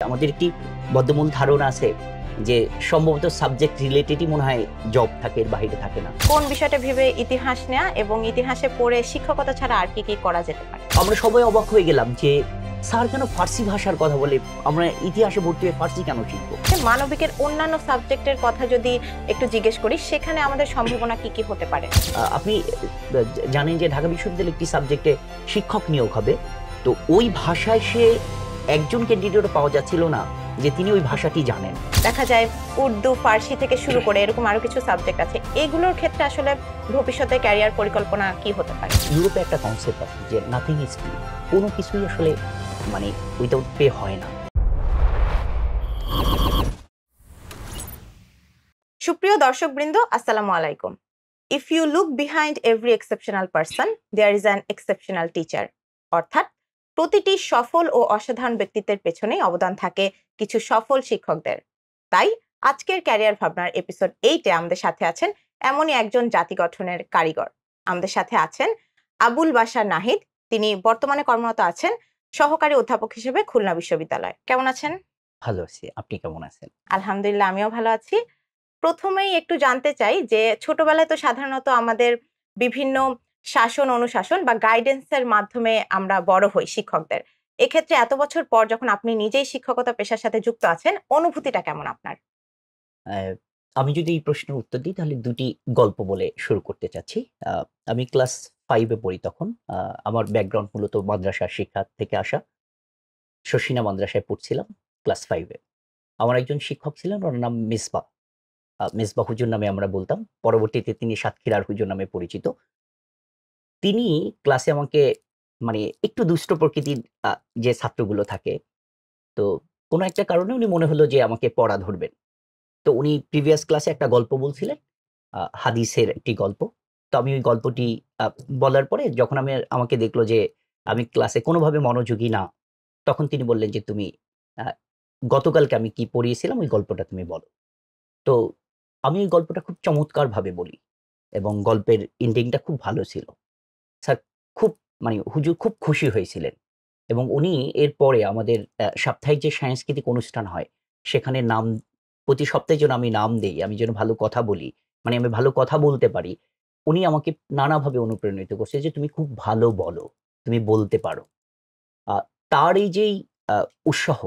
আমাদের একটি বদ্ধমূল ধারণা আছে যে সম্ভবত সাবজেক্ট রিলেটেডই মনে হয় জব থাকে, এর বাইরে থাকে না। কোন বিষয়টা ভেবে ইতিহাস নেয়া এবং ইতিহাসে পড়ে শিক্ষকতা ছাড়া আর কি করা যেতে পারে? আমরা সবাই অবাক হয়ে গেলাম যে স্যার কেন ফার্সি ভাষার কথা বলে, আমরা ইতিহাসে ভর্তি হয়ে ফার্সি কেন শিখবো? মানবিকের অন্যান্য সাবজেক্টের কথা যদি একটু জিজ্ঞেস করি, সেখানে আমাদের সম্ভাবনা কি হতে পারে? আপনি জানেন যে ঢাকা বিশ্ববিদ্যালয়ের একটি সাবজেক্টে শিক্ষক নিয়োগ হবে, তো ওই ভাষায় সে একজন ক্যান্ডিডেটও পাওয়া যাচ্ছিল না যে তিনি ওই ভাষাটি জানেন। দেখা যায় উর্দু, ফার্সি থেকে শুরু করে এরকম আরো কিছু সাবজেক্ট আছে। এগুলোর ক্ষেত্রে আসলে ভবিষ্যতে ক্যারিয়ার পরিকল্পনা কি হতে পারে? ইউরোপে একটা কনসেপ্ট আছে যে নাথিং ইজ ফ্রি, কোনো কিছুই আসলে মানে উইদাউট পে হয় না। সুপ্রিয় দর্শকবৃন্দ, আসসালামু আলাইকুম। If you look behind every exceptional person, there is an exceptional teacher. অর্থাৎ প্রতিটি সফল ও অসাধারণ ব্যক্তিত্বের পেছনেই অবদান থাকে কিছু সফল শিক্ষকদের। তাই আজকের ক্যারিয়ার ভাবনার এপিসোড 8-এ আমাদের সাথে আছেন এমনই একজন জাতি গঠনের কারিগর। আমাদের সাথে আছেন আবুল বাশার নাহিদ। তিনি বর্তমানে কর্মরত আছেন সহকারী অধ্যাপক হিসেবে খুলনা বিশ্ববিদ্যালয়। কেমন আছেন? ভালো আছি, আপনি কেমন আছেন? আলহামদুলিল্লাহ, আমিও ভালো আছি। প্রথমেই একটু জানতে চাই যে ছোটবেলায় তো সাধারণত আমাদের বিভিন্ন শাসন অনুশাসন বা গাইডেন্স এর মাধ্যমে আমরা বড় হই শিক্ষকদের। এক্ষেত্রে এত বছর পর যখন আপনি নিজেই শিক্ষকতা পেশার সাথে যুক্ত আছেন, অনুভূতিটা কেমন আপনার? আহ, আমি যদি এই প্রশ্নের উত্তর দিই তাহলে দুটি গল্প বলে শুরু করতে চাচ্ছি। আমি ক্লাস 5-এ পড়ি তখন। আমার ব্যাকগ্রাউন্ড মূলত মাদ্রাসা শিক্ষা থেকে আসা। শর্ষিনা মাদ্রাসায় পড়ছিলাম ক্লাস 5-এ। আমার একজন শিক্ষক ছিলেন, ওনার নাম মিসবাহ। মেজবা হুজুর নামে আমরা বলতাম। পরবর্তীতে তিনি সাতক্ষীরার হুজুর নামে পরিচিত। তিনি ক্লাসে আমাকে মানে একটু দুষ্ট প্রকৃতির যে ছাত্রগুলো থাকে, তো কোনো একটা কারণে উনি মনে হলো যে আমাকে পড়া ধরবেন। তো উনি প্রিভিয়াস ক্লাসে একটা গল্প বলছিলেন, হাদিসের একটি গল্প। তো আমি ওই গল্পটি বলার পরে যখন আমাকে দেখলো যে আমি ক্লাসে কোনোভাবে মনোযোগী না, তখন তিনি বললেন যে, "তুমি আ গতকালকে আমি কি পড়িয়েছিলাম ওই গল্পটা তুমি বলো।" তো আমি ওই গল্পটা খুব চমৎকারভাবে বলি এবং গল্পের এন্ডিংটা খুব ভালো ছিল। স্যার খুব হুজুর খুব খুশি হয়েছিলেন এবং উনি এরপরে আমাদের সাপ্তাহিক যে সাংস্কৃতিক অনুষ্ঠান হয়, সেখানে প্রতি সপ্তাহে যেন আমি নাম দেই, আমি যেন ভালো কথা বলি, আমি ভালো কথা বলতে পারি। উনি আমাকে নানাভাবে অনুপ্রাণিত করছে যে, "তুমি খুব ভালো বলো, তুমি বলতে পারো।" আ তার এই যেই আ উৎসাহ,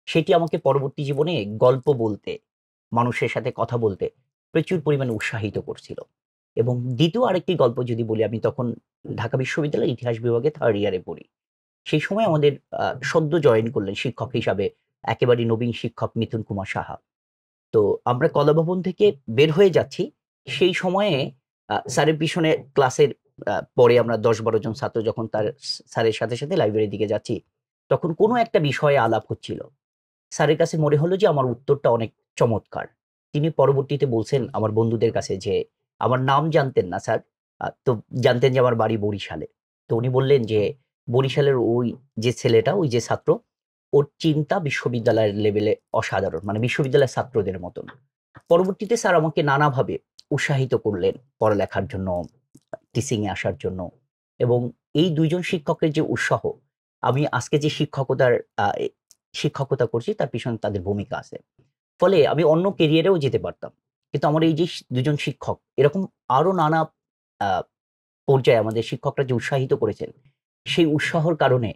সেটি আমাকে পরবর্তী জীবনে গল্প বলতে, মানুষের সাথে কথা বলতে প্রচুর পরিমাণে উৎসাহিত করছিল। এবং দ্বিতীয় আরেকটি গল্প যদি বলি, আমি তখন ঢাকা বিশ্ববিদ্যালয়ের ইতিহাস বিভাগে 3rd ইয়ারে পড়ি। সেই সময় আমাদের সদ্য জয়েন করলেন শিক্ষক হিসাবে একেবারে নবীন শিক্ষক মিথুন কুমার সাহা। তো আমরা কলাভবন থেকে বের হয়ে যাচ্ছি। সেই সময়ে স্যারের পিছনে ক্লাসের পরে আমরা ১০-১২ জন ছাত্র যখন স্যারের সাথে লাইব্রেরির দিকে যাচ্ছি, তখন কোনো একটা বিষয়ে আলাপ হচ্ছিল। স্যারের কাছে মনে হলো যে আমার উত্তরটা অনেক চমৎকার। তিনি পরবর্তীতে বলছেন আমার বন্ধুদের কাছে যে, আমার নাম জানতেন না স্যার। তো জানতেন যে আমার বাড়ি বরিশালে। তো উনি বললেন যে, "বরিশালের ওই যে ছেলেটা, ওই যে ছাত্র, ওর চিন্তা বিশ্ববিদ্যালয়ের লেভেলে অসাধারণ। মানে বিশ্ববিদ্যালয়ের ছাত্রদের মতন।" পরবর্তীতে স্যার আমাকে নানাভাবে উৎসাহিত করলেন পড়ালেখার জন্য, টিচিং এ আসার জন্য। এবং এই ২ জন শিক্ষকের যে উৎসাহ, আমি আজকে যে শিক্ষকতা করছি তার পিছনে তাদের ভূমিকা আছে। ফলে আমি অন্য কেরিয়ারেও যেতে পারতাম। কিন্তু আমার এই যে ২ জন শিক্ষক, এরকম আরো নানা আ পর্যায়ে আমাদের শিক্ষকরা যে উৎসাহিত করেছেন, সেই উৎসাহর কারণে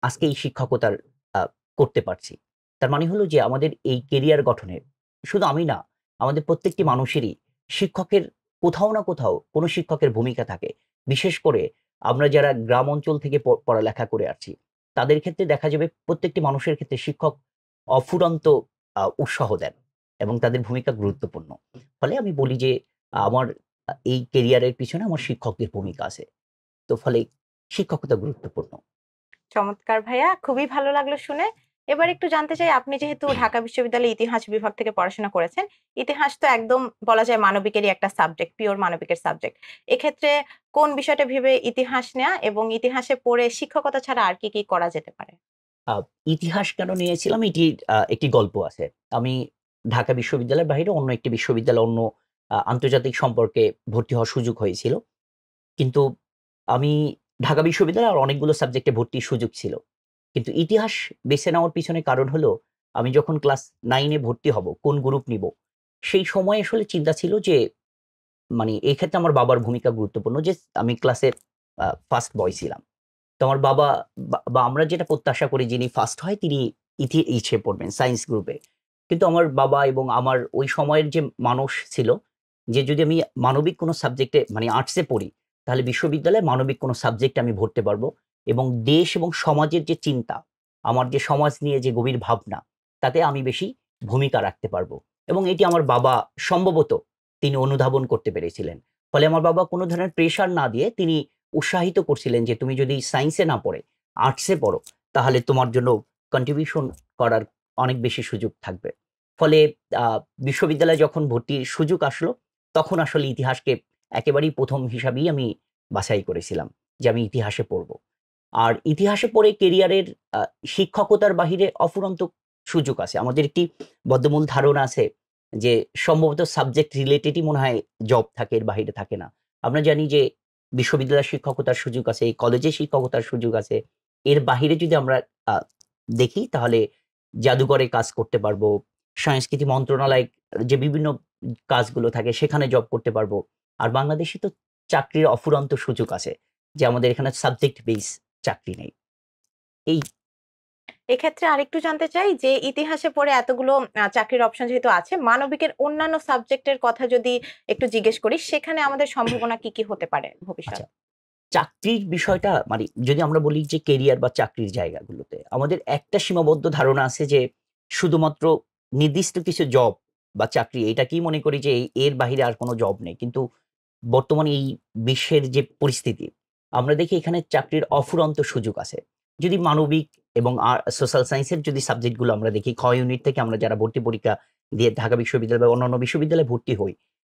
আজকে এই শিক্ষকতার আ করতে পারছি। তার মানে হলো যে আমাদের এই কেরিয়ার গঠনে শুধু আমি না, আমাদের প্রত্যেকটি মানুষেরই শিক্ষকের কোথাও না কোথাও কোনো শিক্ষকের ভূমিকা থাকে। বিশেষ করে আমরা যারা গ্রাম অঞ্চল থেকে পড়ালেখা করে আসছি, তাদের ক্ষেত্রে দেখা যাবে প্রত্যেকটি মানুষের ক্ষেত্রে শিক্ষক অফুরন্ত উৎসাহ দেন এবং তাদের ভূমিকা গুরুত্বপূর্ণ। ফলে আমি বলি যে আমার এই কেরিয়ারের পিছনে আমার শিক্ষকদের ভূমিকা আছে। তো ফলে শিক্ষকতা গুরুত্বপূর্ণ। চমৎকার ভাইয়া, খুবই ভালো লাগলো শুনে। এবার একটু জানতে চাই, আপনি যেহেতু ঢাকা বিশ্ববিদ্যালয়ের ইতিহাস বিভাগ থেকে পড়াশোনা করেছেন, ইতিহাস তো একদম বলা যায় মানবিকেরই একটা সাবজেক্ট, পিওর মানবিকের সাবজেক্ট। এক্ষেত্রে কোন বিষয়টা ভেবে ইতিহাস নেয়া এবং ইতিহাসে পড়ে শিক্ষকতা ছাড়া আর কি করা যেতে পারে? আ ইতিহাস কেন নিয়েছিলাম এটির একটি গল্প আছে। আমি ঢাকা বিশ্ববিদ্যালয়ের বাইরে অন্য একটি বিশ্ববিদ্যালয়ে অন্য আন্তর্জাতিক সম্পর্কে ভর্তি হওয়ার সুযোগ হয়েছিল। কিন্তু আমি ঢাকা বিশ্ববিদ্যালয়ে আর অনেকগুলো সাবজেক্টে ভর্তির সুযোগ ছিল। কিন্তু ইতিহাস বেছে নেওয়ার পিছনে কারণ হলো আমি যখন ক্লাস 9 এ ভর্তি হব, কোন গ্রুপ নিব, সেই সময় আসলে চিন্তা ছিল যে মানে এক্ষেত্রে আমার বাবার ভূমিকা গুরুত্বপূর্ণ যে আমি ক্লাসের ফার্স্ট বয় ছিলাম। তো আমার বাবা বা আমরা যেটা প্রত্যাশা করি যিনি ফার্স্ট হয় তিনি ইসে পড়বেন সায়েন্স গ্রুপে। কিন্তু আমার বাবা এবং আমার ওই সময়ের যে মানুষ ছিল যে যদি আমি মানবিক কোনো সাবজেক্টে মানে আর্টসে পড়ি তাহলে বিশ্ববিদ্যালয়ে মানবিক কোনো সাবজেক্টে আমি ভরতে পারবো এবং দেশ এবং সমাজের যে চিন্তা, আমার যে সমাজ নিয়ে যে গভীর ভাবনা, তাতে আমি বেশি ভূমিকা রাখতে পারবো এবং এটি আমার বাবা সম্ভবত তিনি অনুধাবন করতে পেরেছিলেন। ফলে আমার বাবা কোনো ধরনের প্রেশার না দিয়ে তিনি উৎসাহিত করছিলেন যে তুমি যদি সায়েন্সে না পড়ে আর্টসে পড়ো তাহলে তোমার জন্য কন্ট্রিবিউশন করার অনেক বেশি সুযোগ থাকবে। ফলে বিশ্ববিদ্যালয়ে যখন ভর্তির সুযোগ আসলো তখন আসলে ইতিহাসকে একেবারেই প্রথম হিসাবেই আমি বাছাই করেছিলাম যে আমি ইতিহাসে পড়ব। আর ইতিহাসে পড়ে কেরিয়ারের শিক্ষকতার বাহিরে অফুরন্ত সুযোগ আছে। আমাদের একটি বদ্ধমূল ধারণা আছে যে সম্ভবত সাবজেক্ট রিলেটেডই মনে হয় জব থাকে, এর বাহিরে থাকে না। আমরা জানি যে বিশ্ববিদ্যালয়ের শিক্ষকতার সুযোগ আছে, কলেজে শিক্ষকতার সুযোগ আছে। এর বাহিরে যদি আমরা আ দেখি তাহলে জাদুঘরে কাজ করতে পারবো। সংস্কৃতি মন্ত্রণালয় যে বিভিন্ন কাজগুলো থাকে সেখানে জব করতে পারবো। আর বাংলাদেশে তো চাকরির অফুরন্ত সুযোগ আছে। যে আমাদের এখানে সাবজেক্ট বেস চাকরি নেই। এই এক্ষেত্রে আরেকটু জানতে চাই যে ইতিহাসে পড়ে এতগুলো চাকরির অপশন যেহেতু আছে, মানবিকের অন্যান্য সাবজেক্টের কথা যদি একটু জিজ্ঞেস করি, সেখানে আমাদের সম্ভাবনা কি, কি হতে পারে আচ্ছা, ভবিষ্যতে? চাকরির বিষয়টা মানে যদি আমরা বলি যে কেরিয়ার বা চাকরির জায়গাগুলোতে আমাদের একটা সীমাবদ্ধ ধারণা আছে যে শুধুমাত্র নির্দিষ্ট কিছু জব বা চাকরি এটাকেই মনে করি যে এর বাহিরে আর কোনো জব নেই। কিন্তু বর্তমানে এই বিশ্বের যে পরিস্থিতি আমরা দেখি এখানে চাকরির অফুরন্ত সুযোগ আছে। যদি মানবিক এবং সোশ্যাল সায়েন্সের যদি সাবজেক্টগুলো আমরা দেখি, খ ইউনিট থেকে আমরা যারা ভর্তি পরীক্ষা দিয়ে ঢাকা বিশ্ববিদ্যালয় বা অন্যান্য বিশ্ববিদ্যালয়ে ভর্তি হই,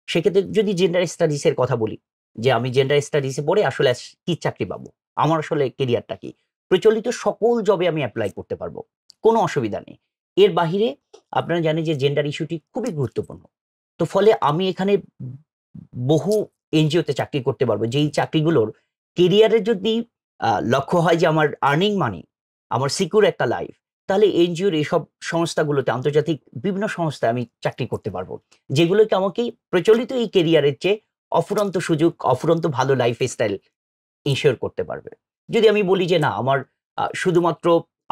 সেক্ষেত্রে যদি জেন্ডার স্টাডিজ এর কথা বলি যে আমি জেন্ডার স্টাডিজ এ পড়ে আসলে কি চাকরি পাবো? আমার আসলে কেরিয়ারটা কি? প্রচলিত সকল জবে আমি এপ্লাই করতে পারবো। কোনো অসুবিধা নেই। এর বাহিরে আপনারা জানেন যে জেন্ডার ইস্যুটি খুবই গুরুত্বপূর্ণ। তো ফলে আমি এখানে বহু এনজিওতে চাকরি করতে পারবো। যেই চাকরিগুলোর কেরিয়ারের যদি লক্ষ্য হয় যে আমার আর্নিং মানি, আমার সিকিউর একটা লাইফ, তাহলে এনজিওর এসব সংস্থাগুলোতে আন্তর্জাতিক বিভিন্ন সংস্থায় আমি চাকরি করতে পারবো। যেগুলোকে আমাকে প্রচলিত এই কেরিয়ারের চেয়ে অফুরন্ত সুযোগ, অফুরন্ত ভালো লাইফস্টাইল ইনশিওর করতে পারবে। যদি আমি বলি যে না আমার শুধুমাত্র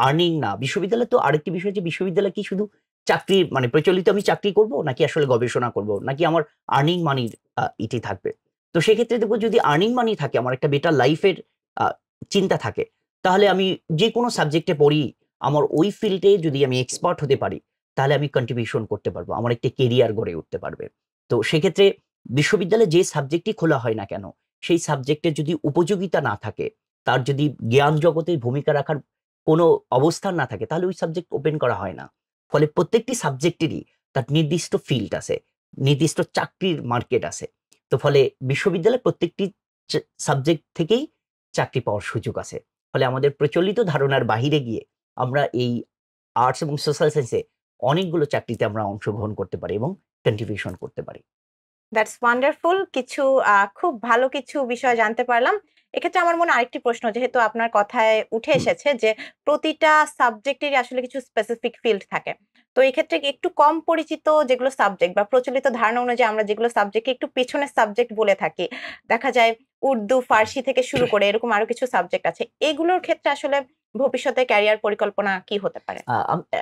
আর্নিং না, বিশ্ববিদ্যালয় তো আরেকটি বিষয় যে বিশ্ববিদ্যালয় কি শুধু চাকরি মানে প্রচলিত আমি চাকরি করব নাকি আসলে গবেষণা করব নাকি আমার আর্নিং মানির ইটি থাকবে। তো সেক্ষেত্রে দেখব যদি আর্নিং মানি থাকে, আমার একটা বেটার লাইফের আ চিন্তা থাকে, তাহলে আমি যেকোনো সাবজেক্টে পড়ি, আমার ওই ফিল্ডে যদি আমি এক্সপার্ট হতে পারি, তাহলে আমি কন্ট্রিবিউশন করতে পারবো। আমার একটা কেরিয়ার গড়ে উঠতে পারবে। তো সেক্ষেত্রে বিশ্ববিদ্যালয়ে যে সাবজেক্টই খোলা হয় না কেন, সেই সাবজেক্টের যদি উপযোগিতা না থাকে, তার যদি জ্ঞান জগতে ভূমিকা রাখার কোনো অবস্থান না থাকে, তাহলে ওই সাবজেক্ট ওপেন করা হয় না। ফলে প্রত্যেকটি সাবজেক্টেরই তার নির্দিষ্ট ফিল্ড আছে, নির্দিষ্ট চাকরির মার্কেট আছে। তো ফলে বিশ্ববিদ্যালয়ে প্রত্যেকটি সাবজেক্ট থেকেই চাকরি পাওয়ার সুযোগ আছে। ফলে আমাদের প্রচলিত ধারণার বাহিরে গিয়ে আমরা এই আর্টস এবং সোশ্যাল সায়েন্সে অনেকগুলো চাকরিতে আমরা অংশগ্রহণ করতে পারি এবং কন্ট্রিবিউশন করতে পারি। That's wonderful. কিছু খুব ভালো কিছু বিষয় জানতে পারলাম। এক্ষেত্রে আমার মনে আরেকটি প্রশ্ন, যেহেতু আপনার কথায় উঠে হুম। এসেছে যে প্রতিটা সাবজেক্টেরই আসলে কিছু স্পেসিফিক ফিল্ড থাকে। তো এক্ষেত্রে কি একটু কম পরিচিত যেগুলো সাবজেক্ট বা প্রচলিত ধারণা অনুযায়ী আমরা যেগুলো সাবজেক্টকে একটু পেছনের সাবজেক্ট বলে থাকি। দেখা যায় উর্দু, ফার্সি থেকে শুরু করে এরকম আরো কিছু সাবজেক্ট আছে। এগুলোর ক্ষেত্রে আসলে ভবিষ্যতে ক্যারিয়ার পরিকল্পনা কি হতে পারে?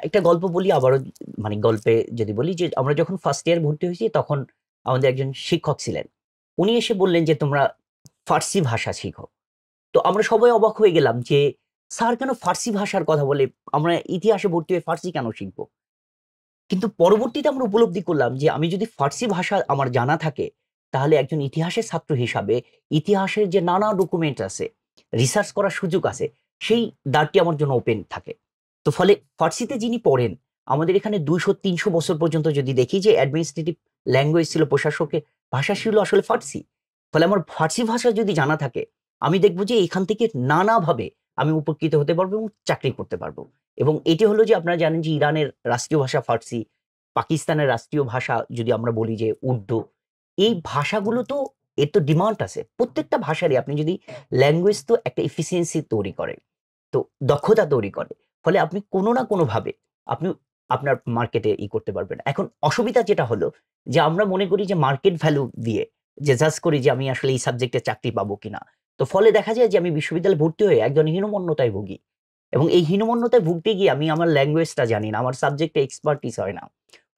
একটা গল্প বলি আবারও মানে গল্পে যদি বলি যে আমরা যখন ফার্স্ট ইয়ার ভর্তি হয়েছি তখন আমাদের একজন শিক্ষক ছিলেন। উনি এসে বললেন যে তোমরা ফার্সি ভাষা শিখো। তো আমরা সবাই অবাক হয়ে গেলাম যে স্যার কেন ফার্সি ভাষার কথা বলে? আমরা ইতিহাসে ভর্তি হয়ে ফার্সি কেন শিখবো? কিন্তু পরবর্তীতে আমরা উপলব্ধি করলাম যে আমি যদি ফার্সি ভাষা আমার জানা থাকে, তাহলে একজন ইতিহাসের ছাত্র হিসাবে ইতিহাসের যে নানা ডকুমেন্ট আছে, রিসার্চ করার সুযোগ আছে, সেই দ্বারটি আমার জন্য ওপেন থাকে। তো ফলে ফার্সিতে যিনি পড়েন, আমাদের এখানে ২০০-৩০০ বছর পর্যন্ত যদি দেখি যে অ্যাডমিনিস্ট্রেটিভ ল্যাঙ্গুয়েজ ছিল, প্রশাসকের ভাষা ছিল আসলে ফার্সি। ফলে আমার ফার্সি ভাষা যদি জানা থাকে, আমি দেখব যে এখান থেকে নানাভাবে আমি উপকৃত হতে পারবো এবং চাকরি করতে পারবো। এবং এটি হলো যে আপনারা জানেন যে ইরানের রাষ্ট্রীয় ভাষা ফার্সি, পাকিস্তানের রাষ্ট্রীয় ভাষা যদি আমরা বলি যে উর্দু। এই ভাষাগুলো তো এর তো ডিমান্ড আছে। প্রত্যেকটা ভাষারই আপনি যদি ল্যাঙ্গুয়েজ তো একটা এফিসিয়েন্সি তৈরি করে। তো দক্ষতা তৈরি করে। ফলে আপনি কোনো না কোনোভাবে আপনি আপনার মার্কেটে করতে পারবেন। এখন অসুবিধা যেটা হলো যে আমরা মনে করি যে মার্কেট ভ্যালু দিয়ে যে জাজ করি যে আমি আসলে এই সাবজেক্টে চাকরি পাবো কিনা। তো ফলে দেখা যায় যে আমি বিশ্ববিদ্যালয়ে ভর্তি হয়ে একজন হীনমন্যতায় ভুগি। এবং এই হীনমন্যতায় ভুগতে গিয়ে আমি আমার ল্যাঙ্গুয়েজটা জানি না, আমার সাবজেক্টে এক্সপার্টিস হয় না।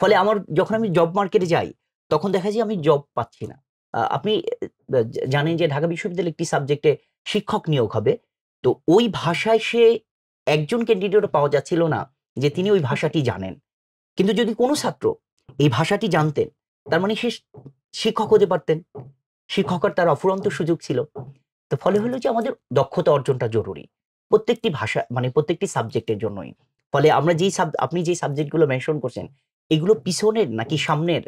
ফলে আমার যখন আমি জব মার্কেটে যাই, তখন দেখা যায় আমি জব পাচ্ছি না। আপনি জানেন যে ঢাকা বিশ্ববিদ্যালয়ে একটি সাবজেক্টে শিক্ষক নিয়োগ হবে। তো ওই ভাষায় সে একজন ক্যান্ডিডেটও পাওয়া যাচ্ছিল না যে তিনি ওই ভাষাটি জানেন। কিন্তু যদি কোনো ছাত্র এই ভাষাটি জানতেন, তার মানে সে শিক্ষক হতে পারতেন। শিক্ষক হওয়ার তার অফুরন্ত সুযোগ ছিল। তো ফলে হলো যে আমাদের দক্ষতা অর্জনটা জরুরি। প্রত্যেকটি ভাষা মানে প্রত্যেকটি সাবজেক্টের জন্যই। ফলে আমরা আপনি যেই সাবজেক্টগুলো মেনশন করছেন, এগুলো পিছনের নাকি সামনের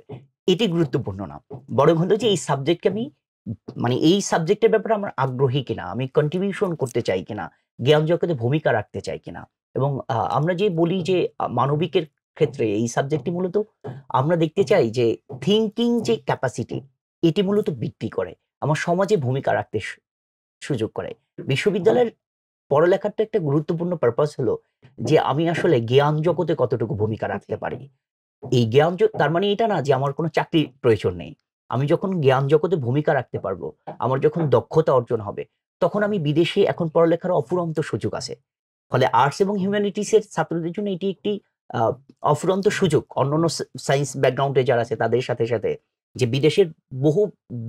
এটি গুরুত্বপূর্ণ না। বরং হলো যে এই সাবজেক্টকে আমি মানে এই সাবজেক্টের ব্যাপারে আমার আগ্রহী কিনা, আমি কন্ট্রিবিউশন করতে চাই কিনা, জ্ঞান জগতে ভূমিকা রাখতে চাই কিনা। এবং আমরা যে বলি যে মানবিকের ক্ষেত্রে এই সাবজেক্টটি মূলত আমরা দেখতে চাই যে থিংকিং যে ক্যাপাসিটি এটি মূলত বৃদ্ধি করে। আমার সমাজে ভূমিকা রাখতে সুযোগ করে। বিশ্ববিদ্যালয়ের পড়ালেখার তো একটা গুরুত্বপূর্ণ পারপাস হলো যে আমি আসলে জ্ঞান জগতে কতটুকু ভূমিকা রাখতে পারি। এই তার মানে এটা না যে আমার কোনো চাকরির প্রয়োজন নেই। আমি যখন জ্ঞান জগতে ভূমিকা রাখতে পারবো, আমার যখন দক্ষতা অর্জন হবে, তখন আমি বিদেশে এখন পড়ালেখার অফুরন্ত সুযোগ আছে। ফলে আর্টস এবং হিউম্যানিটিস এর ছাত্রদের জন্য এটি একটি আ অফুরন্ত সুযোগ। অন্যান্য সায়েন্স ব্যাকগ্রাউন্ডে যারা আছে তাদের সাথে যে বিদেশের বহু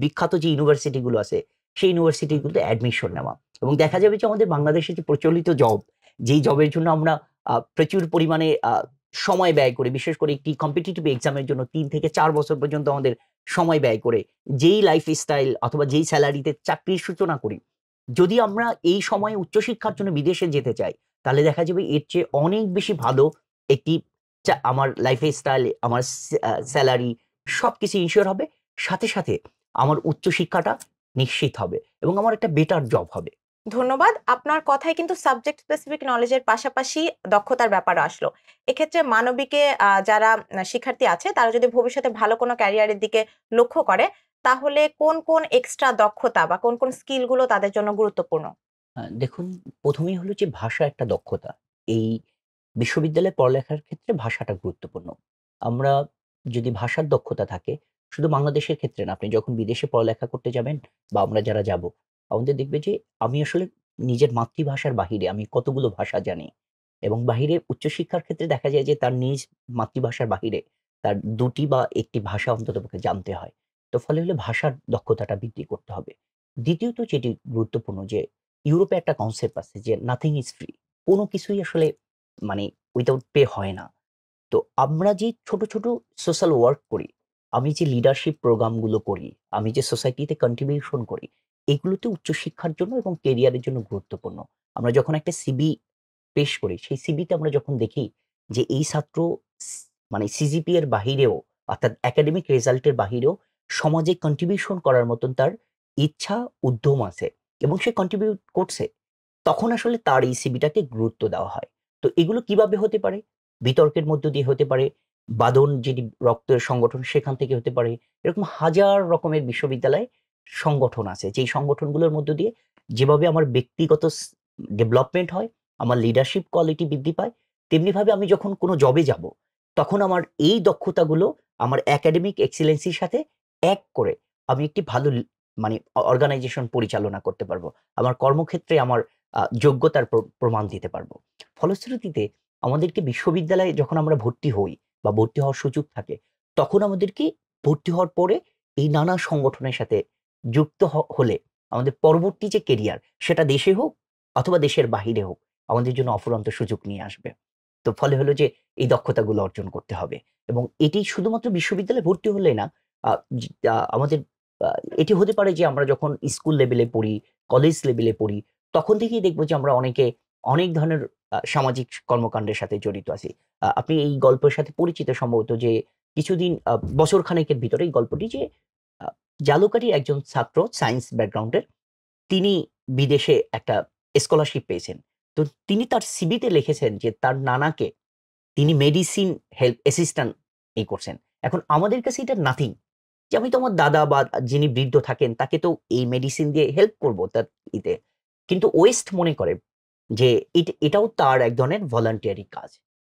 বিখ্যাত যে ইউনিভার্সিটি গুলো আছে, সেই ইউনিভার্সিটি গুলোতে অ্যাডমিশন নেওয়া। এবং দেখা যাবে যে আমাদের বাংলাদেশে যে প্রচলিত জব, যেই জবের জন্য আমরা প্রচুর পরিমাণে সময় ব্যয় করি। বিশেষ করে একটি কম্পিটিটিভ এক্সামের জন্য ৩ থেকে ৪ বছর পর্যন্ত আমাদের সময় ব্যয় করে যেই লাইফস্টাইল অথবা যেই সেলারিতে চাকরির সূচনা করি, যদি আমরা এই সময়ে উচ্চশিক্ষার জন্য বিদেশে যেতে চাই, তাহলে দেখা যাবে এর চেয়ে অনেক বেশি ভালো একটি আমার লাইফস্টাইল, আমার সেলারি সবকিছু ইনশিওর হবে। সাথে আমার উচ্চশিক্ষাটা নিশ্চিত হবে এবং আমার একটা বেটার জব হবে। ধন্যবাদ। আপনার কথায় কিন্তু সাবজেক্ট স্পেসিফিক নলেজের পাশাপাশি দক্ষতার ব্যাপারও আসলো। এক্ষেত্রে মানবিকে যারা শিক্ষার্থী আছে তারা যদি ভবিষ্যতে ভালো কোনো ক্যারিয়ারের দিকে লক্ষ্য করে, তাহলে কোন এক্সট্রা দক্ষতা বা কোন স্কিল গুলো তাদের জন্য গুরুত্বপূর্ণ? দেখুন, ১ম এই হলো যে ভাষা একটা দক্ষতা। এই বিশ্ববিদ্যালয়ে পড়ালেখার ক্ষেত্রে ভাষাটা গুরুত্বপূর্ণ। আমরা যদি ভাষার দক্ষতা থাকে, শুধু বাংলাদেশের ক্ষেত্রে না, আপনি যখন বিদেশে পড়ালেখা করতে যাবেন বা আমরা যারা যাবো, আমাদের দেখবে যে আমি আসলে নিজের মাতৃভাষার বাহিরে আমি কতগুলো ভাষা জানি। এবং বাহিরে উচ্চশিক্ষার ক্ষেত্রে দেখা যায় যে তার নিজ মাতৃভাষার বাহিরে তার ২ টি বা ১ টি ভাষা অন্ততপক্ষে জানতে হয়। তো ফলে হলো ভাষার দক্ষতাটা বৃদ্ধি করতে হবে। দ্বিতীয়ত যেটি গুরুত্বপূর্ণ যে ইউরোপে একটা কনসেপ্ট আছে যে নাথিং ইজ ফ্রি। কোন কিছুই আসলে মানে উইথআউট পে হয় না। তো আমরা যে ছোট সোশ্যাল ওয়ার্ক করি, আমি যে লিডারশিপ প্রোগ্রাম গুলো করি, আমি যে সোসাইটিতে কন্ট্রিবিউশন করি, এগুলোতে উচ্চশিক্ষার জন্য এবং কেরিয়ারের জন্য গুরুত্বপূর্ণ। আমরা যখন একটা সিভি পেশ করি, সেই সিভিতে আমরা যখন দেখি যে এই ছাত্র স মানে সিজিপি এর বাহিরেও অর্থাৎ একাডেমিক রেজাল্ট এর বাহিরেও সমাজে কন্ট্রিবিউশন করার মতন তার ইচ্ছা, উদ্যম আছে এবং সে কন্ট্রিবিউট করছে। তখন আসলে তার এই সিভিটাকে গুরুত্ব দেওয়া হয়। তো এগুলো কিভাবে হতে পারে? বিতর্কের মধ্য দিয়ে হতে পারে, বাদন যেটি রক্তের সংগঠন সেখান থেকে হতে পারে। এরকম হাজার রকমের বিশ্ববিদ্যালয়ে সংগঠন আছে। যেই সংগঠনগুলোর মধ্য দিয়ে যেভাবে আমার ব্যক্তিগত ডেভেলপমেন্ট হয়, আমার লিডারশিপ কোয়ালিটি বৃদ্ধি পায়, তেমনিভাবে আমি যখন কোনো জবে যাব, তখন আমার এই দক্ষতাগুলো আমার একাডেমিক এক্সেলেন্সির সাথে এক করে আমি একটি ভালো মানে অর্গানাইজেশন পরিচালনা করতে পারবো। আমার কর্মক্ষেত্রে আমার যোগ্যতার প্রমাণ দিতে পারবো। ফলশ্রুতিতে আমাদেরকে বিশ্ববিদ্যালয়ে যখন আমরা ভর্তি হই বা ভর্তি হওয়ার সুযোগ থাকে, তখন আমাদেরকে ভর্তি হওয়ার পরে এই নানা সংগঠনের সাথে যুক্ত হলে আমাদের পরবর্তী যে কেরিয়ার সেটা দেশে হোক অথবা দেশের বাহিরে হোক, আমাদের জন্য অফুরন্ত সুযোগ নিয়ে আসবে। তো ফলে হলো যে এই দক্ষতাগুলো অর্জন করতে হবে এবং এটি শুধুমাত্র বিশ্ববিদ্যালয়ে ভর্তি হলেই না, আ জি আমাদের আ এটি হতে পারে যে আমরা যখন স্কুল লেভেলে পড়ি, কলেজ লেভেলে পড়ি, তখন থেকেই দেখব যে আমরা অনেকে অনেক ধরনের সামাজিক কর্মকাণ্ডের সাথে জড়িত আছি। আপনি এই গল্পের সাথে পরিচিত সম্ভবত যে কিছুদিন বছর খানেকের ভিতরে এই গল্পটি যে আ জালুকাঠির একজন ছাত্র সায়েন্স ব্যাকগ্রাউন্ডের, তিনি বিদেশে একটা স্কলারশিপ পেয়েছেন। তো তিনি তার সিভিতে লিখেছেন যে তার নানাকে তিনি মেডিসিন হেল্প অ্যাসিস্ট্যান্ট করছেন। এখন আমাদের কাছে এটা নাথিং। যে আমি তো আমার দাদা বা যিনি বৃদ্ধ থাকেন তাকে তো এই মেডিসিন দিয়ে হেল্প করব তার ইতে। কিন্তু ওয়েস্ট মনে করে যে এটাও তার এক ধরনের ভলান্টিয়ারি কাজ।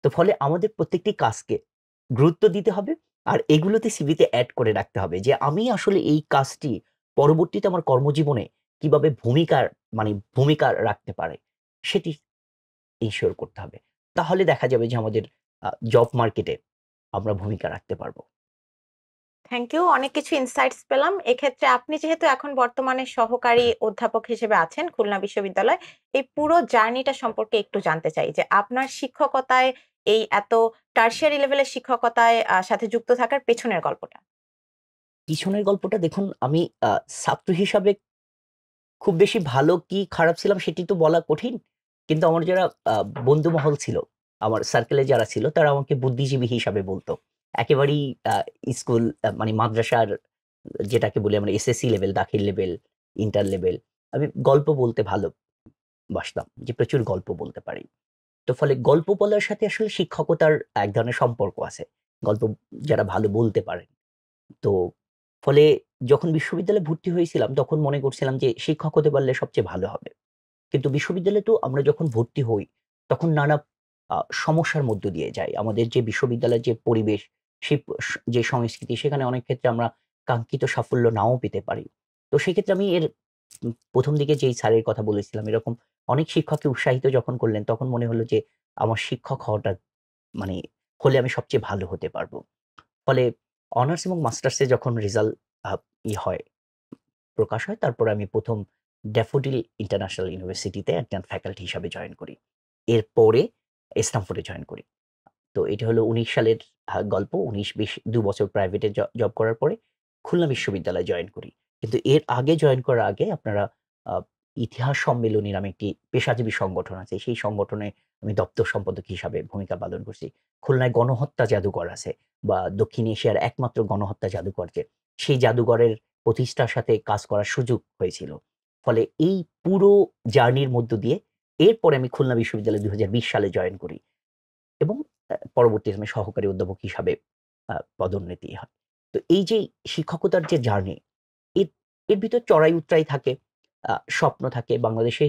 তো ফলে আমাদের প্রত্যেকটি কাজকে গুরুত্ব দিতে হবে আর এগুলোতে সিভিতে অ্যাড করে রাখতে হবে যে আমি আসলে এই কাজটি পরবর্তীতে আমার কর্মজীবনে কিভাবে ভূমিকা রাখতে পারে সেটি ইনশিওর করতে হবে। তাহলে দেখা যাবে যে আমাদের জব মার্কেটে আমরা ভূমিকা রাখতে পারবো। Thank you. অনেক কিছু ইনসাইটস পেলাম। এক্ষেত্রে আপনি যেহেতু এখন বর্তমানে সহকারী অধ্যাপক হিসেবে আছেন খুলনা বিশ্ববিদ্যালয়ে, এই পুরো জার্নিটা সম্পর্কে একটু জানতে চাই যে আপনার শিক্ষকতায় এই এত টারশিয়ারি লেভেলের শিক্ষকতায় সাথে যুক্ত থাকার পেছনের গল্পটা। পিছনের গল্পটা দেখুন আমি ছাত্র হিসাবে খুব বেশি ভালো কি খারাপ ছিলাম সেটি তো বলা কঠিন। কিন্তু আমার যারা বন্ধু মহল ছিল, আমার সার্কেলে যারা ছিল তারা আমাকে বুদ্ধিজীবী হিসাবে বলত। একেবারেই আ স্কুল মানে মাদ্রাসার যেটাকে বলি আমরা এসএসসি লেভেল, দাখিল লেভেল, ইন্টার লেভেল আমি গল্প বলতে ভালোবাসতাম। যে প্রচুর গল্প বলতে পারি। তো ফলে গল্প বলার সাথে আসলে শিক্ষকতার এক ধরনের সম্পর্ক আছে। গল্প যারা ভালো বলতে পারেন। তো ফলে যখন বিশ্ববিদ্যালয়ে ভর্তি হয়েছিলাম তখন মনে করছিলাম যে শিক্ষক হতে পারলে সবচেয়ে ভালো হবে। কিন্তু বিশ্ববিদ্যালয়ে তো আমরা যখন ভর্তি হই তখন নানা সমস্যার মধ্য দিয়ে যাই। আমাদের যে বিশ্ববিদ্যালয়ের যে পরিবেশ, সেই যে সংস্কৃতি সেখানে অনেক ক্ষেত্রে আমরা কাঙ্ক্ষিত সাফল্য নাও পেতে পারি। তো সেক্ষেত্রে আমি এর ১ম দিকে যেই স্যারের কথা বলেছিলাম এরকম অনেক শিক্ষককে উৎসাহিত যখন করলেন তখন মনে হলো যে আমার শিক্ষক হওয়াটা মানে হলে আমি সবচেয়ে ভালো হতে পারব। ফলে অনার্স এবং মাস্টার্সে যখন রেজাল্ট আ হয়, প্রকাশ হয় তারপরে আমি ১ম ড্যাফোডিল ইন্টারন্যাশনাল ইউনিভার্সিটিতে একজন ফ্যাকাল্টি হিসাবে জয়েন করি। এরপরে স্ট্যামফোর্ডে জয়েন করি। তো এটা হলো ১৯ সালের গল্প। ১৯-২০ ২ বছর প্রাইভেটে জব করার পরে খুলনা বিশ্ববিদ্যালয়ে জয়েন করি। কিন্তু এর আগে জয়েন করার আগে আপনারা আ ইতিহাস সম্মেলনী নামে একটি পেশাজীবী সংগঠন আছে। সেই সংগঠনে আমি দপ্তর সম্পাদক হিসাবে ভূমিকা পালন করছি। খুলনায় গণহত্যা জাদুঘর আছে বা দক্ষিণ এশিয়ার একমাত্র গণহত্যা জাদুঘর সেই জাদুঘরের প্রতিষ্ঠার সাথে কাজ করার সুযোগ হয়েছিল। ফলে এই পুরো জার্নির মধ্য দিয়ে এরপরে আমি খুলনা বিশ্ববিদ্যালয়ে ২০২০ সালে জয়েন করি। এবং পরবর্তী সময়ে সহকারী অধ্যাপক হিসাবে পদোন্নতি হয়। তো এই যে শিক্ষকতার যে জার্নি, এর এর ভিতর চড়াই-উতরাই থাকে, স্বপ্ন থাকে। বাংলাদেশে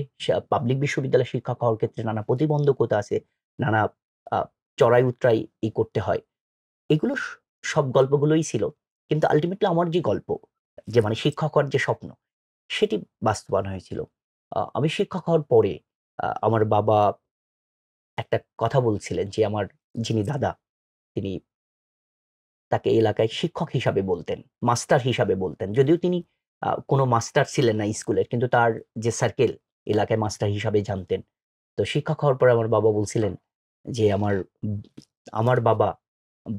পাবলিক বিশ্ববিদ্যালয়ে শিক্ষক হওয়ার ক্ষেত্রে নানা প্রতিবন্ধকতা আছে, নানা আ চড়াই-উতরাই করতে হয়। এগুলো সব গল্পগুলোই ছিল। কিন্তু আল্টিমেটলি আমার যে গল্প, যে মানে শিক্ষক হওয়ার যে স্বপ্ন, সেটি বাস্তবায়ন হয়েছিল। আমি শিক্ষক হওয়ার পরে আমার বাবা একটা কথা বলছিলেন যে আমার যিনি দাদা, তিনি তাকে এলাকায় শিক্ষক হিসাবে বলতেন, মাস্টার হিসাবে বলতেন। যদিও তিনি কোনো মাস্টার ছিলেন না স্কুলের। কিন্তু তার যে সার্কেল এলাকায় মাস্টার হিসাবে জানতেন। তো শিক্ষক হওয়ার পরে আমার বাবা বলছিলেন যে উম আমার বাবা উম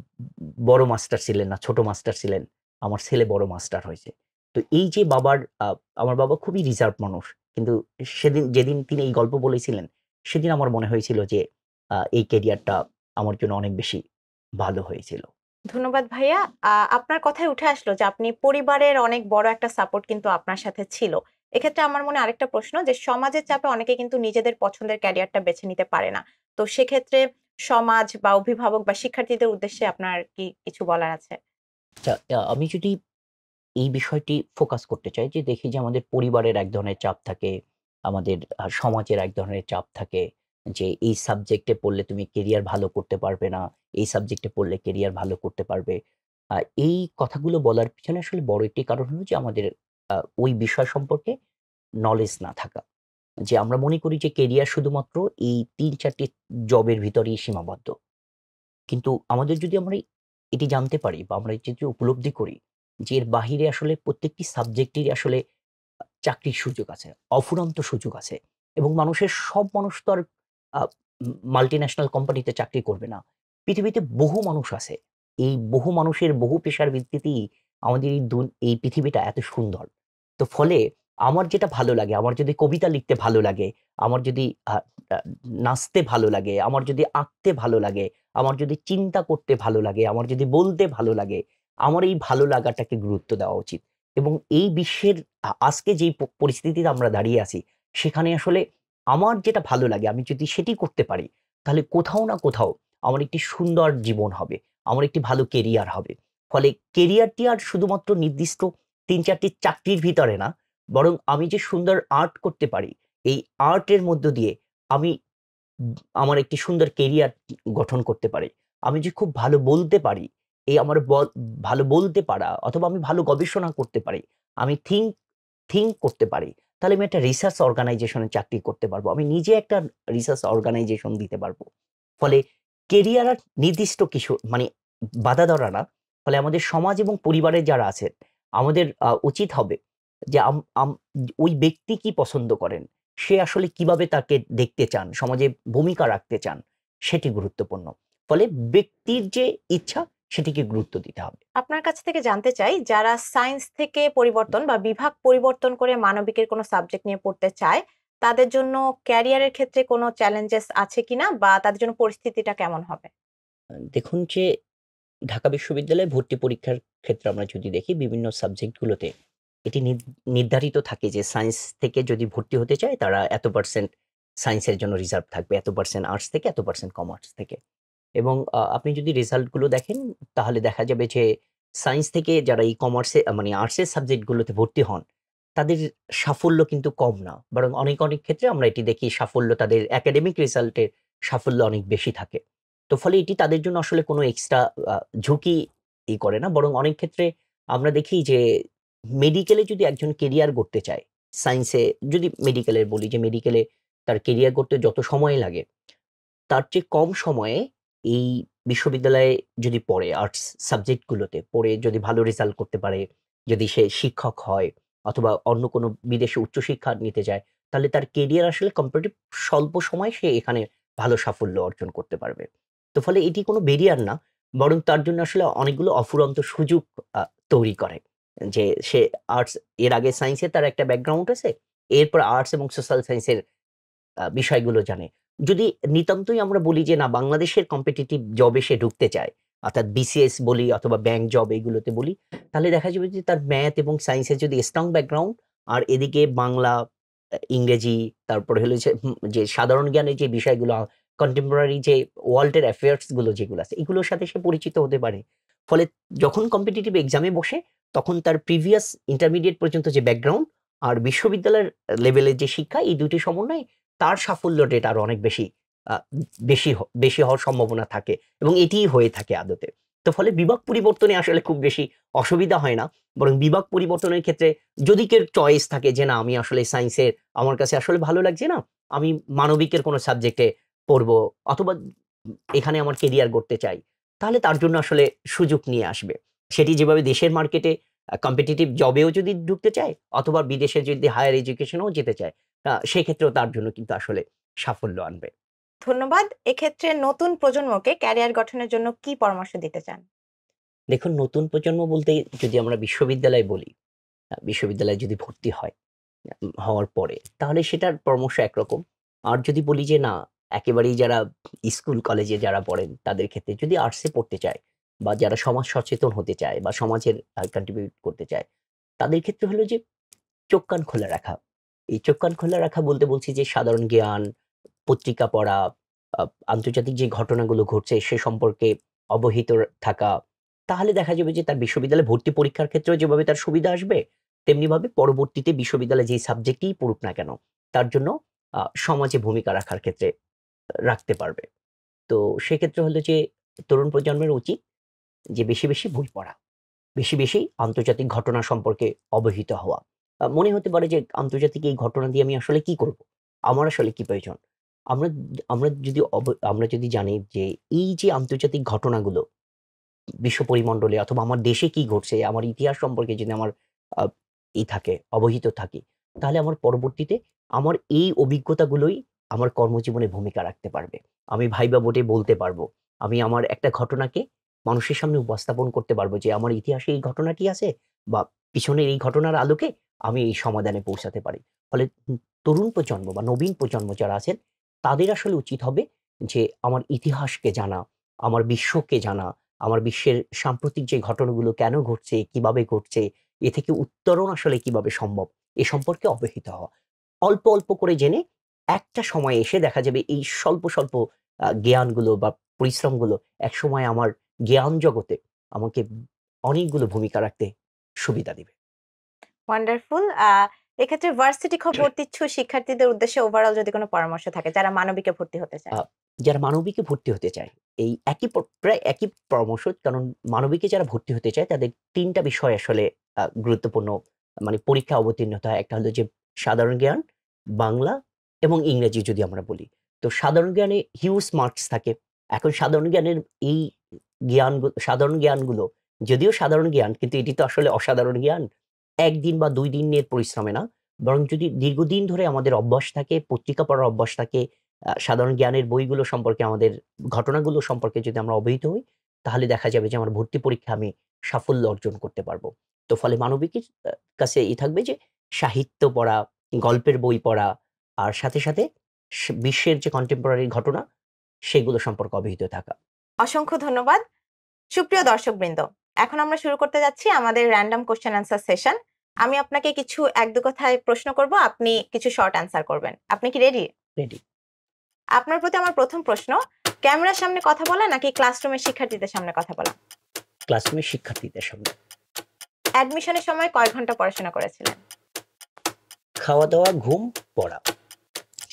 বড় মাস্টার ছিলেন না, ছোট মাস্টার ছিলেন। আমার ছেলে বড় মাস্টার হয়েছে। তো এই যে আ আমার বাবা খুবই রিজার্ভ মানুষ। কিন্তু যেদিন তিনি এই গল্প বলেছিলেন, সেদিন আমার মনে হয়েছিল যে এই ক্যারিয়ারটা আমার জন্য অনেক বেশি ভালো হয়েছিল। ধন্যবাদ ভাইয়া। আপনার কথায় উঠে আসলো যে আপনি পরিবারের অনেক বড় একটা সাপোর্ট কিন্তু আপনার সাথে ছিল। এক্ষেত্রে আমার মনে আরেকটা প্রশ্ন যে সমাজের চাপে অনেকে কিন্তু নিজেদের পছন্দের ক্যারিয়ারটা বেছে নিতে পারে না। তো সেক্ষেত্রে সমাজ বা অভিভাবক বা শিক্ষার্থীদের উদ্দেশ্যে আপনার কি কিছু বলার আছে? আচ্ছা, আমি যদি এই বিষয়টি ফোকাস করতে চাই যে দেখি যে আমাদের পরিবারের এক ধরনের চাপ থাকে, আমাদের সমাজের এক ধরনের চাপ থাকে যে এই সাবজেক্টে পড়লে তুমি কেরিয়ার ভালো করতে পারবে না, এই সাবজেক্টে পড়লে কেরিয়ার ভালো করতে পারবে। আ এই কথাগুলো বলার পিছনে আসলে বড় একটি কারণ হলো যে আমাদের ওই বিষয় সম্পর্কে নলেজ না থাকা। যে আমরা মনে করি যে কেরিয়ার শুধুমাত্র এই ৩-৪ টি জবের ভিতরেই সীমাবদ্ধ। কিন্তু আমাদের যদি আমরা এটি জানতে পারি বা আমরা এটি যদি উপলব্ধি করি যে এর বাহিরে আসলে প্রত্যেকটি সাবজেক্টেরই আসলে চাকরির সুযোগ আছে, অফুরন্ত সুযোগ আছে এবং সব মানুষ তো আর আ মাল্টিন্যাশনাল কোম্পানিতে চাকরি করবে না। পৃথিবীতে বহু মানুষ আছে। এই বহু মানুষের বহু পেশার ভিত্তিতেই আমাদের এই পৃথিবীটা এত সুন্দর। তো ফলে আমার যেটা ভালো লাগে, আমার যদি কবিতা লিখতে ভালো লাগে, আমার যদি আ আ নাচতে ভালো লাগে, আমার যদি আঁকতে ভালো লাগে, আমার যদি চিন্তা করতে ভালো লাগে, আমার যদি বলতে ভালো লাগে, আমার এই ভালো লাগাটাকে গুরুত্ব দেওয়া উচিত। এবং এই বিশ্বের আজকে যেই পরিস্থিতিতে আমরা দাঁড়িয়ে আছি, সেখানে আসলে আমার যেটা ভালো লাগে আমি যদি সেটি করতে পারি, তাহলে কোথাও না কোথাও আমার একটি সুন্দর জীবন হবে। আমার একটি ভালো কেরিয়ার হবে। ফলে কেরিয়ারটি আর শুধুমাত্র নির্দিষ্ট ৩-৪ টি চাকরির ভিতরে না, বরং আমি যে সুন্দর আর্ট করতে পারি, এই আর্টের মধ্য দিয়ে আমি আমার একটি সুন্দর কেরিয়ার গঠন করতে পারি। আমি যে খুব ভালো বলতে পারি, এই আমার ভালো বলতে পারা অথবা আমি ভালো গবেষণা করতে পারি, আমি থিংক করতে পারি, তাহলে আমি একটা রিসার্চ অর্গানাইজেশনে চাকরি করতে পারবো। আমি নিজে একটা রিসার্চ অর্গানাইজেশন দিতে পারবো। ফলে কেরিয়ার আর নির্দিষ্ট কিছু মানে বাধা ধরা না। ফলে আমাদের সমাজ এবং পরিবারের যারা আছেন, আমাদের উচিত হবে যে ওই ব্যক্তি কি পছন্দ করেন, সে আসলে কিভাবে তাকে দেখতে চান, সমাজে ভূমিকা রাখতে চান, সেটি গুরুত্বপূর্ণ। ফলে ব্যক্তির যে ইচ্ছা সেটিকে গুরুত্ব দিতে হবে। আপনার কাছ থেকে জানতে চাই, যারা সায়েন্স থেকে পরিবর্তন বা বিভাগ পরিবর্তন করে মানবিকের কোনো সাবজেক্ট নিয়ে পড়তে চায়, তাদের জন্য ক্যারিয়ারের ক্ষেত্রে কোনো চ্যালেঞ্জেস আছে কিনা বা তাদের জন্য পরিস্থিতিটা কেমন হবে? দেখুন যে ঢাকা বিশ্ববিদ্যালয়ে ভর্তি পরীক্ষার ক্ষেত্রে আমরা যদি দেখি বিভিন্ন সাবজেক্টগুলোতে এটি নির্ধারিত থাকে যে সায়েন্স থেকে যদি ভর্তি হতে চায় তারা এত% সায়েন্সের জন্য রিজার্ভ থাকবে, এত% আর্টস থেকে, এত% কমার্স থেকে। এবং আপনি যদি রেজাল্টগুলো দেখেন তাহলে দেখা যাবে যে সায়েন্স থেকে যারা এই কমার্সে মানে আর্টসের সাবজেক্টগুলোতে ভর্তি হন, তাদের সাফল্য কিন্তু কম না। বরং অনেক ক্ষেত্রে আমরা এটি দেখি সাফল্য তাদের একাডেমিক রেজাল্টের সাফল্য অনেক বেশি থাকে। তো ফলে এটি তাদের জন্য আসলে কোনো এক্সট্রা ঝুঁকি করে না। বরং অনেক ক্ষেত্রে আমরা দেখি যে মেডিকেলে যদি একজন কেরিয়ার গড়তে চায়, সায়েন্সে যদি মেডিকেলের বলি যে মেডিকেলে তার কেরিয়ার গড়তে যত সময় লাগে তার চেয়ে কম সময়ে এই বিশ্ববিদ্যালয়ে যদি পড়ে আর্টস সাবজেক্টগুলোতে পড়ে যদি ভালো রেজাল্ট করতে পারে, যদি সে শিক্ষক হয় অথবা অন্য কোনো বিদেশে উচ্চশিক্ষা নিতে যায়, তাহলে তার কেরিয়ার আসলে কম্পারেটিভ স্বল্প সময়ে সে এখানে ভালো সাফল্য অর্জন করতে পারবে। তো ফলে এটি কোনো ব্যারিয়ার না, বরং তার জন্য আসলে অনেকগুলো অফুরন্ত সুযোগ আ তৈরি করে। যে সে আর্টস এর আগে সায়েন্সে তার একটা ব্যাকগ্রাউন্ড আছে। এরপর আর্টস এবং সোশ্যাল সায়েন্সের বিষয়গুলো জানে। যদি নিতান্তই আমরা বলি যে না বাংলাদেশের কম্পিটিটিভ জবে সে ঢুকতে চায়, অর্থাৎ বিসিএস বলি অথবা ব্যাংক জব এগুলোতে বলি, তাহলে দেখা যাবে যে তার ম্যাথ এবং সায়েন্সের যদি স্ট্রং ব্যাকগ্রাউন্ড আর এদিকে বাংলা, ইংরেজি, তারপরে হলো যে সাধারণ জ্ঞানের যে বিষয়গুলো কন্টেম্পোরারি যে ওয়ার্ল্ডের অ্যাফেয়ার্স গুলো যেগুলো আছে এগুলোর সাথে সে পরিচিত হতে পারে। ফলে যখন কম্পিটিটিভ এক্সামে বসে তখন তার প্রিভিয়াস ইন্টারমিডিয়েট পর্যন্ত যে ব্যাকগ্রাউন্ড আর বিশ্ববিদ্যালয়ের লেভেলের যে শিক্ষা এই দুটি সমন্বয়ে তার সাফল্য রেট আরো অনেক বেশি আ বেশি হওয়ার সম্ভাবনা থাকে এবং এটিই হয়ে থাকে আদতে। তো ফলে বিভাগ পরিবর্তনে আসলে খুব বেশি অসুবিধা হয় না। বরং বিভাগ পরিবর্তনের ক্ষেত্রে যদি কেউ চয়েস থাকে যে না আমি আসলে সায়েন্সের আমার কাছে আসলে ভালো লাগছে না, আমি মানবিকের কোনো সাবজেক্টে পড়বো অথবা এখানে আমার কেরিয়ার গড়তে চাই, তাহলে তার জন্য আসলে সুযোগ নিয়ে আসবে। সেটি যেভাবে দেশের মার্কেটে কম্পিটিটিভ জবেও যদি ঢুকতে চায় অথবা বিদেশে যদি হায়ার এডুকেশনেও যেতে চায়, সেক্ষেত্রেও তার জন্য কিন্তু আসলে সাফল্য আনবে। ধন্যবাদ। এক্ষেত্রে নতুন প্রজন্মকে ক্যারিয়ার গঠনের জন্য কি পরামর্শ দিতে চান? দেখুন নতুন প্রজন্ম বলতে যদি আমরা বিশ্ববিদ্যালয়ে বলি, বিশ্ববিদ্যালয়ে যদি ভর্তি হয়, হওয়ার পরে তাহলে সেটার পরামর্শ একরকম। আর যদি বলি যে না একেবারেই যারা স্কুল কলেজে যারা পড়েন তাদের ক্ষেত্রে যদি আর্টসে পড়তে চায় বা যারা সমাজ সচেতন হতে চায় বা সমাজের কন্ট্রিবিউট করতে চায়, তাদের ক্ষেত্রে হলো যে চোখ কান খোলা রাখা। এই চোখ কান খোলা রাখা বলতে বলছি যে সাধারণ জ্ঞান, পত্রিকা পড়া, আ আন্তর্জাতিক যে ঘটনাগুলো ঘটছে সে সম্পর্কে অবহিত থাকা। তাহলে দেখা যাবে যে তার বিশ্ববিদ্যালয়ে ভর্তি পরীক্ষার ক্ষেত্রেও যেভাবে তার সুবিধা আসবে, তেমনিভাবে পরবর্তীতে বিশ্ববিদ্যালয়ে যেই সাবজেক্টেই পড়ুক না কেন, তার জন্য সমাজে ভূমিকা রাখার ক্ষেত্রে রাখতে পারবে। তো সেক্ষেত্রে হলো যে তরুণ প্রজন্মের উচিত যে বেশি বই পড়া। বেশি আন্তর্জাতিক ঘটনা সম্পর্কে অবহিত হওয়া। মনে হতে পারে যে আন্তর্জাতিক এই ঘটনা দিয়ে আমি আসলে কি করব? আমার আসলে কি প্রয়োজন? আমরা আমরা যদি জানি যে এই যে আন্তর্জাতিক ঘটনাগুলো বিশ্ব পরিমণ্ডলে অথবা আমার দেশে কি ঘটছে, আমার ইতিহাস সম্পর্কে যদি আমার আ থাকে, অবহিত থাকি, তাহলে আমার পরবর্তীতে আমার এই অভিজ্ঞতাগুলোই আমার কর্মজীবনে ভূমিকা রাখতে পারবে। আমি ভাইবা বোর্ডে বলতে পারবো। আমি আমার একটা ঘটনাকে মানুষের সামনে উপস্থাপন করতে পারবো যে আমার ইতিহাসে এই ঘটনাটি আছে বা পিছনের এই ঘটনার আলোকে আমি এই সমাধানে পৌঁছাতে পারি। ফলে তরুণ প্রজন্ম বা নবীন প্রজন্ম যারা আছেন, তাদের আসলে উচিত হবে যে আমার ইতিহাসকে জানা, আমার বিশ্বকে জানা, আমার বিশ্বের সাম্প্রতিক যে ঘটনাগুলো কেন ঘটছে, কিভাবে ঘটছে, এ থেকে উত্তরণ আসলে কিভাবে সম্ভব, এ সম্পর্কে অবহিত হওয়া। অল্প করে জেনে একটা সময়ে এসে দেখা যাবে এই স্বল্প জ্ঞানগুলো বা পরিশ্রমগুলো একসময় আমার জ্ঞান জগতে আমাকে অনেকগুলো ভূমিকা রাখতে সুবিধা দিবে। ওয়ান্ডারফুল। এক্ষেত্রে ভার্সিটি ভর্তি ইচ্ছুক শিক্ষার্থীদের উদ্দেশ্যে ওভারঅল যদি কোনো পরামর্শ থাকে যারা মানবিকে ভর্তি হতে চায়। যারা মানবিকে ভর্তি হতে চায় এই প্রায় একই পরামর্শ, কারণ মানবিকে যারা ভর্তি হতে চায় তাদের ৩ টা বিষয় আসলে গুরুত্বপূর্ণ, মানে পরীক্ষা অবতীর্ণ হতে হয়। একটা হলো যে সাধারণ জ্ঞান, বাংলা এবং ইংরেজি যদি আমরা বলি। তো সাধারণ জ্ঞানে হিউজ মার্কস থাকে। এখন সাধারণ জ্ঞানের এই সাধারণ জ্ঞানগুলো যদিও সাধারণ জ্ঞান, কিন্তু এটি তো আসলে অসাধারণ জ্ঞান। ১ দিন বা ২ দিনের পরিশ্রমে না, বরং যদি দীর্ঘদিন ধরে আমাদের অভ্যাস থাকে, পত্রিকা পড়ার অভ্যাস থাকে, সাধারণ জ্ঞানের বইগুলো সম্পর্কে, আমাদের ঘটনাগুলো সম্পর্কে যদি আমরা অবহিত হই, তাহলে দেখা যাবে যে আমার ভর্তি পরীক্ষা আমি সাফল্য অর্জন করতে পারবো। তো ফলে মানবিকের কাছে এই থাকবে যে সাহিত্য পড়া, গল্পের বই পড়া, আর সাথে, সাথে বিশ্বের যে কন্টেম্পোরারি ঘটনা সেগুলো সম্পর্কে অবহিত থাকা। অসংখ্য ধন্যবাদ। সুপ্রিয় দর্শকবৃন্দ, এখন আমরা শুরু করতে যাচ্ছি আমাদের র‍্যান্ডম কোশ্চেন অ্যান্সার সেশন। আমি আপনাকে কিছু ১-২ কথায় প্রশ্ন করব, আপনি কিছু শর্ট অ্যান্সার করবেন। আপনি কি রেডি? রেডি। আপনার প্রতি আমার প্রথম প্রশ্ন, ক্যামেরার সামনে কথা বলা নাকি ক্লাসরুমের শিক্ষার্থীদের সামনে কথা বলা? ক্লাসরুমের শিক্ষার্থীদের সামনে। অ্যাডমিশনের সময় কয় ঘন্টা পড়াশোনা করেছিলেন? খাওয়া দাওয়া, ঘুম, পড়া।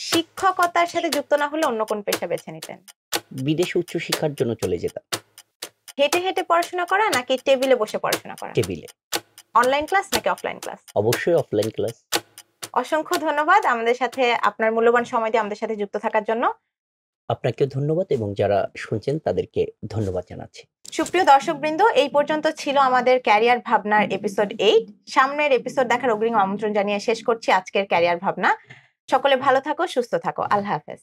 শিক্ষকতার সাথে যুক্ত না হলে অন্য কোন পেশা বেছে নিতেন? বিদেশে উচ্চশিক্ষার জন্য চলে যেতাম। হেঁটে হেঁটে পড়াশোনা করা নাকি টেবিলে বসে পড়াশোনা করা? টেবিলে। অনলাইন ক্লাস নাকি অফলাইন ক্লাস? অবশ্যই অফলাইন ক্লাস। অসংখ্য ধন্যবাদ আমাদের সাথে আপনার মূল্যবান সময় দিয়ে আমাদের সাথে যুক্ত থাকার জন্য। আপনাকেও ধন্যবাদ এবং যারা শুনছেন তাদেরকে ধন্যবাদ জানাচ্ছি। সুপ্রিয় দর্শকবৃন্দ, এই পর্যন্ত ছিল আমাদের ক্যারিয়ার ভাবনার এপিসোড 8। সামনের এপিসোড দেখার অগ্রিম আমন্ত্রণ জানিয়ে শেষ করছি আজকের ক্যারিয়ার ভাবনা। সকলে ভালো থাকো, সুস্থ থাকো। আল্লাহ হাফেজ।